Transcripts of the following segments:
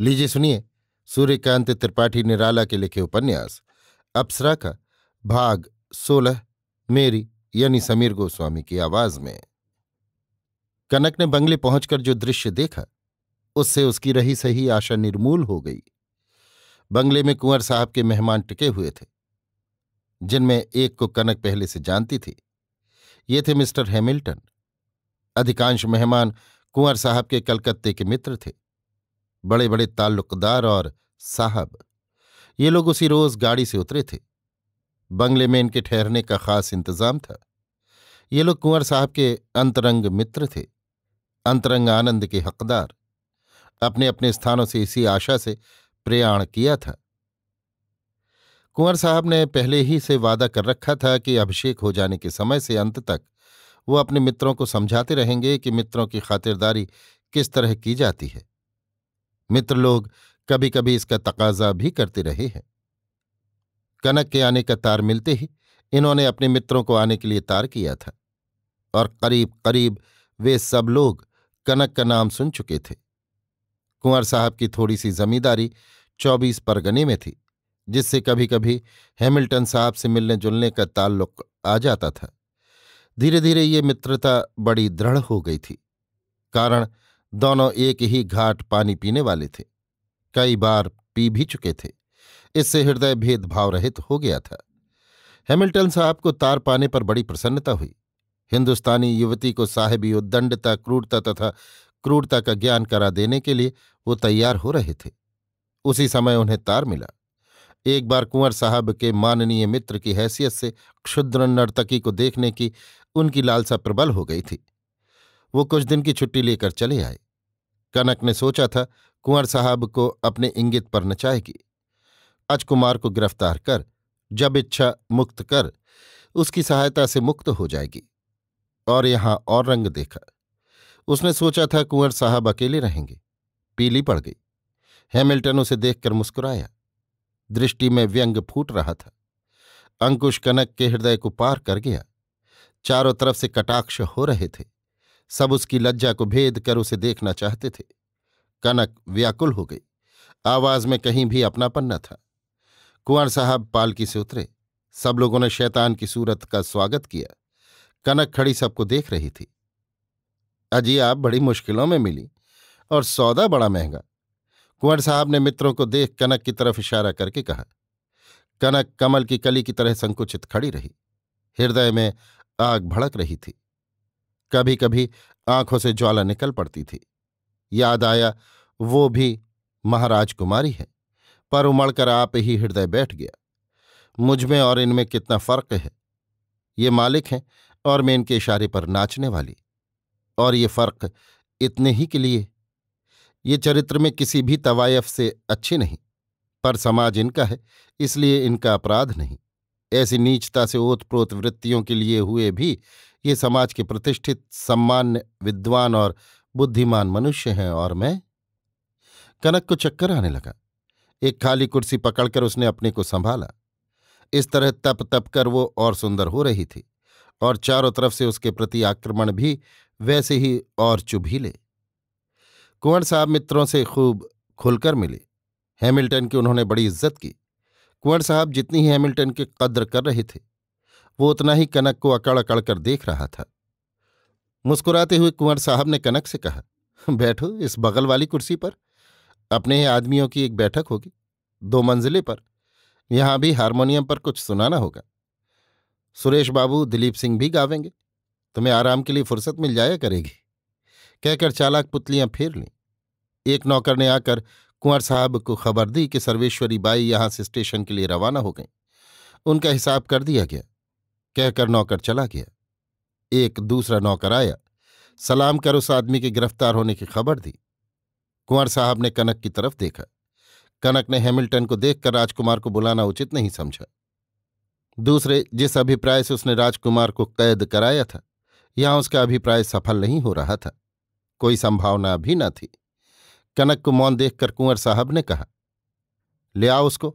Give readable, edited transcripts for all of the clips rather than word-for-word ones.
लीजिए सुनिए सूर्यकांत त्रिपाठी निराला के लिखे उपन्यास अप्सरा का भाग 16 मेरी यानी समीर गोस्वामी की आवाज में। कनक ने बंगले पहुंचकर जो दृश्य देखा उससे उसकी रही सही आशा निर्मूल हो गई। बंगले में कुंवर साहब के मेहमान टिके हुए थे, जिनमें एक को कनक पहले से जानती थी। ये थे मिस्टर हैमिल्टन। अधिकांश मेहमान कुंवर साहब के कलकत्ते के मित्र थे, बड़े बड़े ताल्लुकदार और साहब। ये लोग उसी रोज गाड़ी से उतरे थे। बंगले में इनके ठहरने का खास इंतजाम था। ये लोग कुंवर साहब के अंतरंग मित्र थे, अंतरंग आनंद के हकदार। अपने अपने स्थानों से इसी आशा से प्रयाण किया था। कुंवर साहब ने पहले ही से वादा कर रखा था कि अभिषेक हो जाने के समय से अंत तक वो अपने मित्रों को समझाते रहेंगे कि मित्रों की खातिरदारी किस तरह की जाती है। मित्र लोग कभी कभी इसका तकाजा भी करते रहे हैं। कनक के आने का तार मिलते ही इन्होंने अपने मित्रों को आने के लिए तार किया था, और करीब करीब वे सब लोग कनक का नाम सुन चुके थे। कुंवर साहब की थोड़ी सी जमींदारी 24 परगने में थी, जिससे कभी कभी हैमिल्टन साहब से मिलने जुलने का ताल्लुक आ जाता था। धीरे धीरे ये मित्रता बड़ी दृढ़ हो गई थी, कारण दोनों एक ही घाट पानी पीने वाले थे, कई बार पी भी चुके थे। इससे हृदय भेदभाव रहित हो गया था। हैमिल्टन साहब को तार पाने पर बड़ी प्रसन्नता हुई। हिंदुस्तानी युवती को साहिबी उद्दंडता, क्रूरता तथा क्रूरता का ज्ञान करा देने के लिए वो तैयार हो रहे थे। उसी समय उन्हें तार मिला। एक बार कुंवर साहब के माननीय मित्र की हैसियत से क्षुद्र नर्तकी को देखने की उनकी लालसा प्रबल हो गई थी। वो कुछ दिन की छुट्टी लेकर चले आए। कनक ने सोचा था कुंवर साहब को अपने इंगित पर नचाएगी। राजकुमार को गिरफ्तार कर, जब इच्छा मुक्त कर, उसकी सहायता से मुक्त हो जाएगी। और यहां और रंग देखा। उसने सोचा था कुंवर साहब अकेले रहेंगे। पीली पड़ गई। हैमिल्टन उसे देखकर मुस्कुराया। दृष्टि में व्यंग फूट रहा था। अंकुश कनक के हृदय को पार कर गया। चारों तरफ से कटाक्ष हो रहे थे। सब उसकी लज्जा को भेद कर उसे देखना चाहते थे। कनक व्याकुल हो गई। आवाज में कहीं भी अपनापन न था। कुंवर साहब पालकी से उतरे। सब लोगों ने शैतान की सूरत का स्वागत किया। कनक खड़ी सबको देख रही थी। अजी, आप बड़ी मुश्किलों में मिली और सौदा बड़ा महंगा। कुंवर साहब ने मित्रों को देख कनक की तरफ इशारा करके कहा। कनक कमल की कली की तरह संकुचित खड़ी रही। हृदय में आग भड़क रही थी। कभी कभी आंखों से ज्वाला निकल पड़ती थी। याद आया वो भी महाराज कुमारी है, पर उमड़कर आप ही हृदय बैठ गया। मुझ में और इनमें कितना फर्क है। ये मालिक हैं और मैं इनके इशारे पर नाचने वाली। और ये फर्क इतने ही के लिए। ये चरित्र में किसी भी तवायफ से अच्छे नहीं, पर समाज इनका है, इसलिए इनका अपराध नहीं। ऐसी नीचता से ओतप्रोत वृत्तियों के लिए हुए भी ये समाज के प्रतिष्ठित, सम्मान्य, विद्वान और बुद्धिमान मनुष्य हैं, और मैं। कनक को चक्कर आने लगा। एक खाली कुर्सी पकड़कर उसने अपने को संभाला। इस तरह तप तप कर वो और सुंदर हो रही थी, और चारों तरफ से उसके प्रति आक्रमण भी वैसे ही और चुभीले। कुंवर साहब मित्रों से खूब खुलकर मिले। हैमिल्टन की उन्होंने बड़ी इज्जत की। कुंवर साहब जितनी ही हैमिल्टन की कद्र कर रहे थे, वो उतना ही कनक को अकड़ अकड़ कर देख रहा था। मुस्कुराते हुए कुंवर साहब ने कनक से कहा, बैठो इस बगल वाली कुर्सी पर। अपने ही आदमियों की एक बैठक होगी, 2 मंजिले पर। यहां भी हारमोनियम पर कुछ सुनाना होगा। सुरेश बाबू, दिलीप सिंह भी गावेंगे। तुम्हें आराम के लिए फुर्सत मिल जाया करेगी। कहकर चालाक पुतलियां फेर लीं। एक नौकर ने आकर कुंवर साहब को खबर दी कि सर्वेश्वरी बाई यहां से स्टेशन के लिए रवाना हो गई। उनका हिसाब कर दिया गया। कहकर नौकर चला गया। एक दूसरा नौकर आया, सलाम कर उस आदमी के गिरफ्तार होने की खबर दी। कुंवर साहब ने कनक की तरफ देखा। कनक ने हैमिल्टन को देखकर राजकुमार को बुलाना उचित नहीं समझा। दूसरे जिस अभिप्राय से उसने राजकुमार को कैद कराया था, यहां उसका अभिप्राय सफल नहीं हो रहा था। कोई संभावना भी न थी। कनक को मौन देखकर कुंवर साहब ने कहा, ले आओ उसको।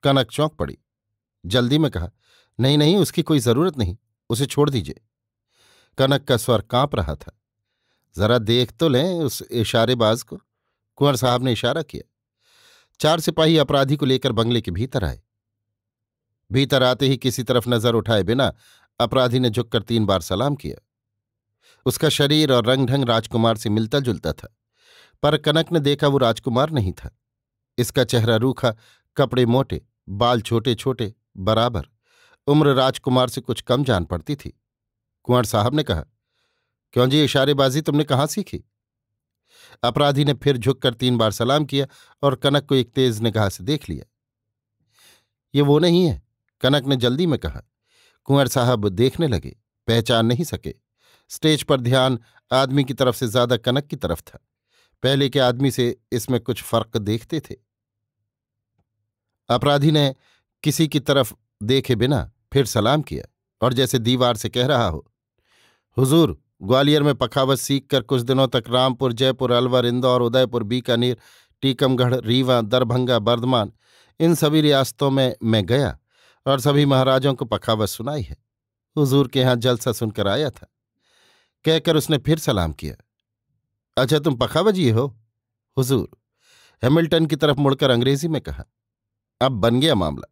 कनक चौंक पड़ी। जल्दी में कहा, नहीं नहीं, उसकी कोई जरूरत नहीं, उसे छोड़ दीजिए। कनक का स्वर कांप रहा था। जरा देख तो लें उस इशारेबाज को। कुंवर साहब ने इशारा किया। 4 सिपाही अपराधी को लेकर बंगले के भीतर आए। भीतर आते ही किसी तरफ नजर उठाए बिना अपराधी ने झुककर 3 बार सलाम किया। उसका शरीर और रंग ढंग राजकुमार से मिलता जुलता था, पर कनक ने देखा वो राजकुमार नहीं था। इसका चेहरा रूखा, कपड़े मोटे, बाल छोटे छोटे, बराबर उम्र राजकुमार से कुछ कम जान पड़ती थी। कुंवर साहब ने कहा, क्यों जी, इशारेबाजी तुमने कहाँ सीखी? अपराधी ने फिर झुककर 3 बार सलाम किया और कनक को एक तेज निगाह से देख लिया। ये वो नहीं है, कनक ने जल्दी में कहा। कुंवर साहब देखने लगे, पहचान नहीं सके। स्टेज पर ध्यान आदमी की तरफ से ज्यादा कनक की तरफ था। पहले के आदमी से इसमें कुछ फर्क देखते थे। अपराधी ने किसी की तरफ देखे बिना फिर सलाम किया और जैसे दीवार से कह रहा हो, हुजूर, ग्वालियर में पखावत सीखकर कुछ दिनों तक रामपुर, जयपुर, अलवर, इंदौर, उदयपुर, बीकानेर, टीकमगढ़, रीवा, दरभंगा, बर्धमान, इन सभी रियासतों में मैं गया और सभी महाराजों को पखावत सुनाई है। हुजूर के यहाँ जलसा सुनकर आया था, कहकर उसने फिर सलाम किया। अच्छा, तुम पखावजी हो? हुजूर, हैमिल्टन की तरफ मुड़कर अंग्रेजी में कहा। अब बन गया मामला।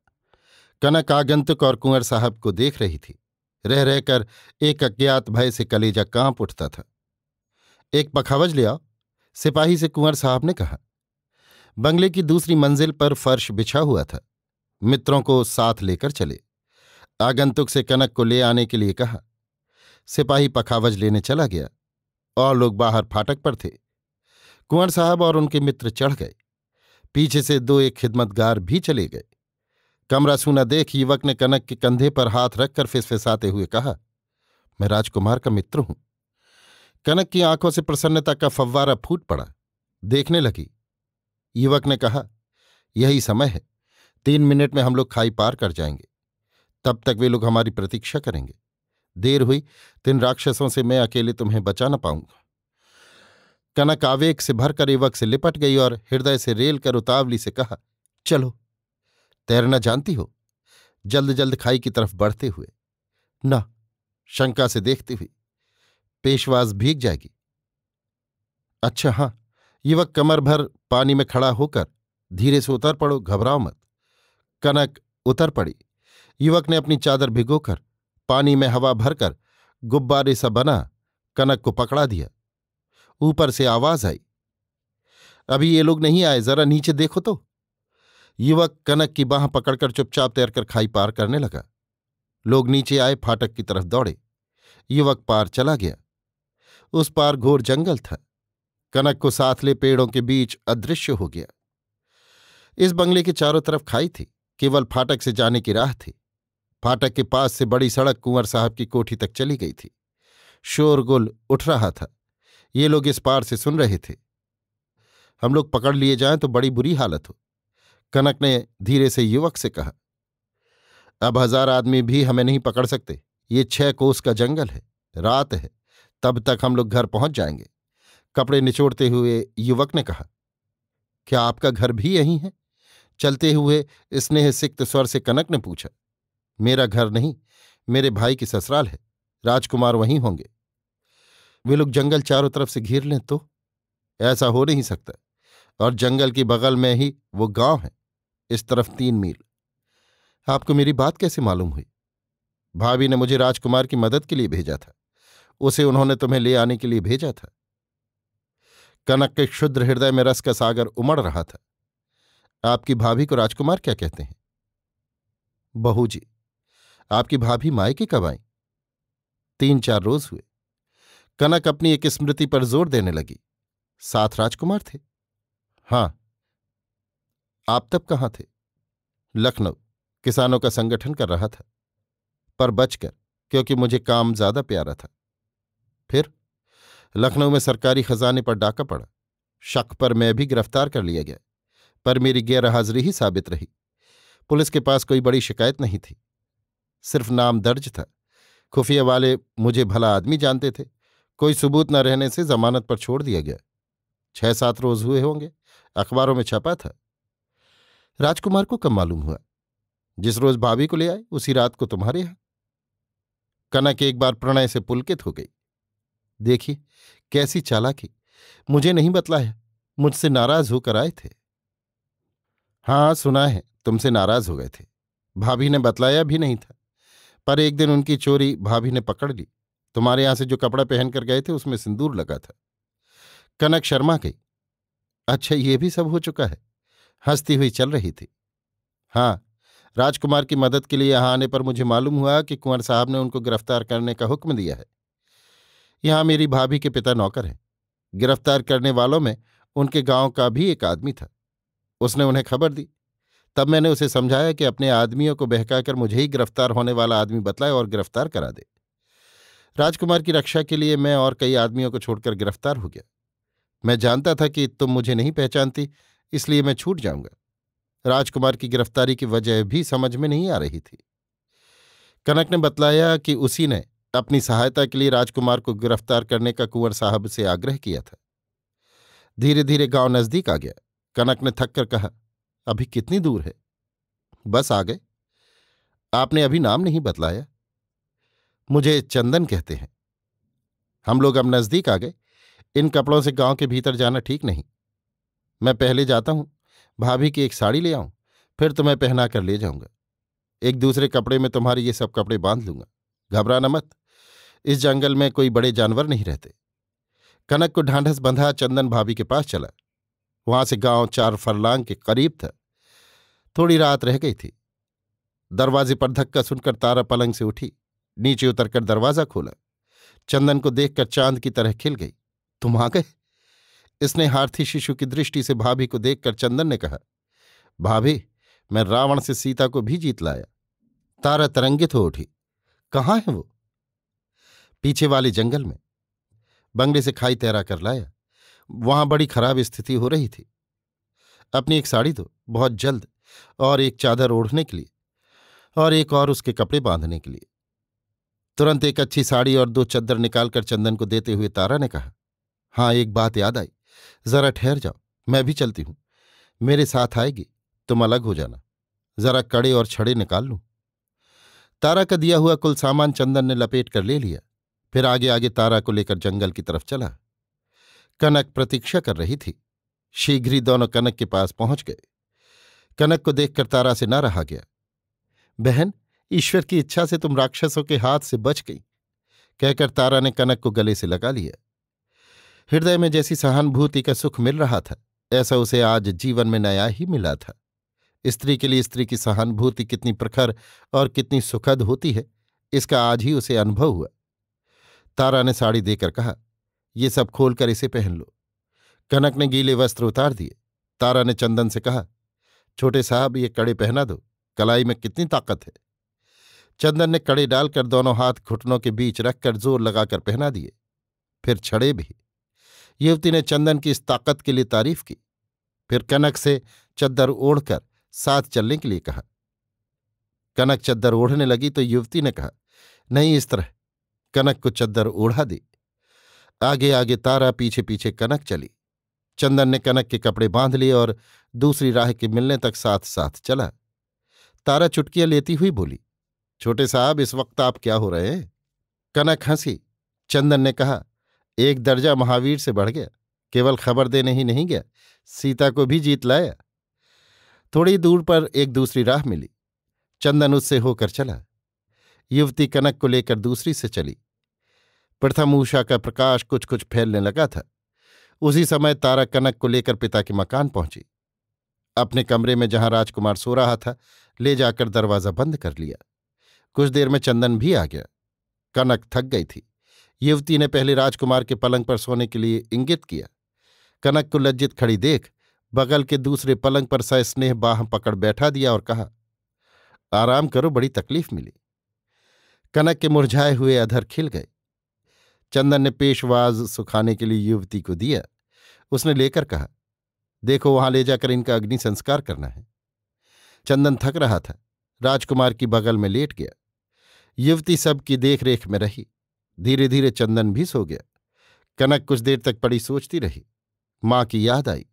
कनक आगंतुक और कुंवर साहब को देख रही थी। रह रहकर एक अज्ञात भय से कलेजा कांप उठता था। एक पखावज ले आओ, सिपाही से कुंवर साहब ने कहा। बंगले की दूसरी मंजिल पर फर्श बिछा हुआ था। मित्रों को साथ लेकर चले। आगंतुक से कनक को ले आने के लिए कहा। सिपाही पखावज लेने चला गया और लोग बाहर फाटक पर थे। कुंवर साहब और उनके मित्र चढ़ गए। पीछे से 2-1 खिदमतगार भी चले गए। कमरा सूना देख युवक ने कनक के कंधे पर हाथ रखकर फिसफिसाते हुए कहा, मैं राजकुमार का मित्र हूं। कनक की आंखों से प्रसन्नता का फव्वारा फूट पड़ा। देखने लगी। युवक ने कहा, यही समय है, 3 मिनट में हम लोग खाई पार कर जाएंगे। तब तक वे लोग हमारी प्रतीक्षा करेंगे। देर हुई तो इन राक्षसों से मैं अकेले तुम्हें बचा न पाऊंगा। कनक आवेग से भरकर युवक से लिपट गई और हृदय से रेल कर उतावली से कहा, चलो। तैरना जानती हो? जल्द जल्द खाई की तरफ बढ़ते हुए। ना, शंका से देखती हुई। पेशवाज भीग जाएगी। अच्छा हाँ। युवक कमर भर पानी में खड़ा होकर, धीरे से उतर पड़ो, घबराओ मत। कनक उतर पड़ी। युवक ने अपनी चादर भिगोकर पानी में हवा भरकर गुब्बारे सा बना कनक को पकड़ा दिया। ऊपर से आवाज आई, अभी ये लोग नहीं आए, जरा नीचे देखो तो। युवक कनक की बांह पकड़कर चुपचाप तैरकर खाई पार करने लगा। लोग नीचे आए, फाटक की तरफ दौड़े। युवक पार चला गया। उस पार घोर जंगल था। कनक को साथ ले पेड़ों के बीच अदृश्य हो गया। इस बंगले के चारों तरफ खाई थी, केवल फाटक से जाने की राह थी। फाटक के पास से बड़ी सड़क कुंवर साहब की कोठी तक चली गई थी। शोरगुल उठ रहा था। ये लोग इस पार से सुन रहे थे। हम लोग पकड़ लिए जाएं तो बड़ी बुरी हालत हो, कनक ने धीरे से युवक से कहा। अब 1000 आदमी भी हमें नहीं पकड़ सकते। ये 6 कोस का जंगल है, रात है, तब तक हम लोग घर पहुंच जाएंगे। कपड़े निचोड़ते हुए युवक ने कहा, क्या आपका घर भी यहीं है? चलते हुए स्नेह सिक्त स्वर से कनक ने पूछा। मेरा घर नहीं, मेरे भाई की ससुराल है, राजकुमार वहीं होंगे। वे लोग जंगल चारों तरफ से घेर लें तो? ऐसा हो नहीं सकता, और जंगल की बगल में ही वो गांव है, इस तरफ 3 मील। आपको मेरी बात कैसे मालूम हुई? भाभी ने मुझे राजकुमार की मदद के लिए भेजा था, उसे उन्होंने तुम्हें ले आने के लिए भेजा था। कनक के क्षुद्र हृदय में रस का सागर उमड़ रहा था। आपकी भाभी को राजकुमार क्या कहते हैं? बहू जी। आपकी भाभी मायके कब आई? 3-4 रोज हुए। कनक अपनी एक स्मृति पर जोर देने लगी। साथ राजकुमार थे? हां। आप तब कहाँ थे? लखनऊ, किसानों का संगठन कर रहा था, पर बचकर, क्योंकि मुझे काम ज्यादा प्यारा था। फिर लखनऊ में सरकारी खजाने पर डाका पड़ा। शक पर मैं भी गिरफ्तार कर लिया गया, पर मेरी गैरहाजिरी ही साबित रही। पुलिस के पास कोई बड़ी शिकायत नहीं थी, सिर्फ नाम दर्ज था। खुफिया वाले मुझे भला आदमी जानते थे। कोई सबूत न रहने से जमानत पर छोड़ दिया गया। 6-7 रोज हुए होंगे, अखबारों में छपा था। राजकुमार को कब मालूम हुआ? जिस रोज भाभी को ले आए उसी रात को तुम्हारे यहां। कनक एक बार प्रणय से पुलकित हो गई। देखिए कैसी चालाकी, मुझे नहीं बतलाया, मुझसे नाराज होकर आए थे। हाँ, सुना है तुमसे नाराज हो गए थे। भाभी ने बतलाया भी नहीं था, पर एक दिन उनकी चोरी भाभी ने पकड़ ली। तुम्हारे यहां से जो कपड़ा पहन कर गए थे उसमें सिंदूर लगा था। कनक शर्मा गई। अच्छा, ये भी सब हो चुका है? हंसती हुई चल रही थी। हाँ, राजकुमार की मदद के लिए यहां आने पर मुझे मालूम हुआ कि कुंवर साहब ने उनको गिरफ्तार करने का हुक्म दिया है। यहां मेरी भाभी के पिता नौकर हैं। गिरफ्तार करने वालों में उनके गांव का भी एक आदमी था। उसने उन्हें खबर दी। तब मैंने उसे समझाया कि अपने आदमियों को बहकाकर मुझे ही गिरफ्तार होने वाला आदमी बतलाए और गिरफ्तार करा दे। राजकुमार की रक्षा के लिए मैं और कई आदमियों को छोड़कर गिरफ्तार हो गया। मैं जानता था कि तुम मुझे नहीं पहचानती, इसलिए मैं छूट जाऊंगा। राजकुमार की गिरफ्तारी की वजह भी समझ में नहीं आ रही थी। कनक ने बतलाया कि उसी ने अपनी सहायता के लिए राजकुमार को गिरफ्तार करने का कुंवर साहब से आग्रह किया था। धीरे धीरे गांव नजदीक आ गया। कनक ने थक कर कहा, अभी कितनी दूर है? बस आ गए। आपने अभी नाम नहीं बतलाया। मुझे चंदन कहते हैं। हम लोग अब नजदीक आ गए। इन कपड़ों से गांव के भीतर जाना ठीक नहीं। मैं पहले जाता हूं, भाभी की एक साड़ी ले आऊं, फिर तुम्हें पहना कर ले जाऊंगा। एक दूसरे कपड़े में तुम्हारे ये सब कपड़े बांध लूंगा। घबराना मत। इस जंगल में कोई बड़े जानवर नहीं रहते। कनक को ढांढस बंधा चंदन भाभी के पास चला। वहां से गांव 4 फरलांग के करीब था। थोड़ी रात रह गई थी। दरवाजे पर धक्का सुनकर तारा पलंग से उठी। नीचे उतरकर दरवाजा खोला। चंदन को देखकर चांद की तरह खिल गई। तुम आ गए? इसने हार्थी शिशु की दृष्टि से भाभी को देखकर चंदन ने कहा, भाभी, मैं रावण से सीता को भी जीत लाया। तारा तरंगित हो उठी। कहाँ है वो? पीछे वाले जंगल में। बंगले से खाई तैरा कर लाया। वहां बड़ी खराब स्थिति हो रही थी। अपनी एक साड़ी दो, बहुत जल्द, और एक चादर ओढ़ने के लिए, और एक और उसके कपड़े बांधने के लिए। तुरंत एक अच्छी साड़ी और 2 चद्दर निकालकर चंदन को देते हुए तारा ने कहा, हाँ, एक बात याद आई। जरा ठहर जाओ, मैं भी चलती हूं। मेरे साथ आएगी, तुम अलग हो जाना। जरा कड़े और छड़े निकाल लूं। तारा का दिया हुआ कुल सामान चंदन ने लपेट कर ले लिया। फिर आगे आगे तारा को लेकर जंगल की तरफ चला। कनक प्रतीक्षा कर रही थी। शीघ्र ही दोनों कनक के पास पहुंच गए। कनक को देखकर तारा से न रहा गया। बहन, ईश्वर की इच्छा से तुम राक्षसों के हाथ से बच गई, कहकर तारा ने कनक को गले से लगा लिया। हृदय में जैसी सहानुभूति का सुख मिल रहा था, ऐसा उसे आज जीवन में नया ही मिला था। स्त्री के लिए स्त्री की सहानुभूति कितनी प्रखर और कितनी सुखद होती है, इसका आज ही उसे अनुभव हुआ। तारा ने साड़ी देकर कहा, ये सब खोलकर इसे पहन लो। कनक ने गीले वस्त्र उतार दिए। तारा ने चंदन से कहा, छोटे साहब, ये कड़े पहना दो, कलाई में कितनी ताकत है। चंदन ने कड़े डालकर दोनों हाथ घुटनों के बीच रखकर जोर लगाकर पहना दिए। फिर छड़े भी। युवती ने चंदन की इस ताकत के लिए तारीफ की। फिर कनक से चद्दर ओढ़कर साथ चलने के लिए कहा। कनक चद्दर ओढ़ने लगी तो युवती ने कहा, नहीं, इस तरह। कनक को चद्दर ओढ़ा दी। आगे आगे तारा, पीछे पीछे कनक चली। चंदन ने कनक के कपड़े बांध लिए और दूसरी राह के मिलने तक साथ साथ चला। तारा चुटकियां लेती हुई बोली, छोटे साहब, इस वक्त आप क्या हो रहे हैं? कनक हंसी। चंदन ने कहा, एक दर्जा महावीर से बढ़ गया। केवल खबर देने ही नहीं गया, सीता को भी जीत लाया। थोड़ी दूर पर एक दूसरी राह मिली। चंदन उससे होकर चला। युवती कनक को लेकर दूसरी से चली। प्रथम उषा का प्रकाश कुछ कुछ फैलने लगा था। उसी समय तारा कनक को लेकर पिता के मकान पहुंची। अपने कमरे में जहां राजकुमार सो रहा था, ले जाकर दरवाजा बंद कर लिया। कुछ देर में चंदन भी आ गया। कनक थक गई थी। युवती ने पहले राजकुमार के पलंग पर सोने के लिए इंगित किया। कनक को लज्जित खड़ी देख बगल के दूसरे पलंग पर सस्नेह बाह पकड़ बैठा दिया और कहा, आराम करो, बड़ी तकलीफ मिली। कनक के मुरझाए हुए अधर खिल गए। चंदन ने पेशवाज सुखाने के लिए युवती को दिया। उसने लेकर कहा, देखो, वहां ले जाकर इनका अग्नि संस्कार करना है। चंदन थक रहा था, राजकुमार की बगल में लेट गया। युवती सबकी देखरेख में रही। धीरे धीरे चंदन भी सो गया। कनक कुछ देर तक पड़ी सोचती रही। मां की याद आई।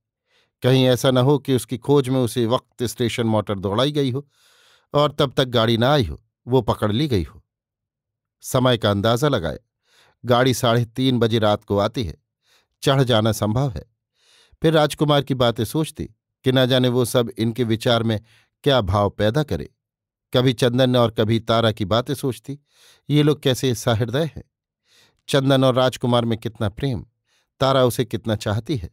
कहीं ऐसा न हो कि उसकी खोज में उसे वक्त स्टेशन मोटर दौड़ाई गई हो और तब तक गाड़ी ना आई हो, वो पकड़ ली गई हो। समय का अंदाजा लगाया। गाड़ी 3:30 बजे रात को आती है। चढ़ जाना संभव है। फिर राजकुमार की बातें सोचती कि न जाने वो सब इनके विचार में क्या भाव पैदा करे। कभी चंदन और कभी तारा की बातें सोचती, ये लोग कैसे सहृदय हैं। चंदन और राजकुमार में कितना प्रेम, तारा उसे कितना चाहती है,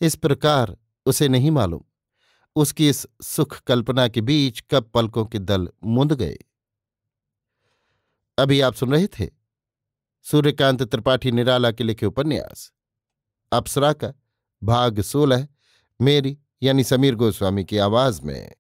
इस प्रकार उसे नहीं मालूम। उसकी इस सुख कल्पना के बीच कब पलकों के दल मुंद गए। अभी आप सुन रहे थे सूर्यकांत त्रिपाठी निराला के लिखे उपन्यास अप्सरा का भाग 16, मेरी यानी समीर गोस्वामी की आवाज में।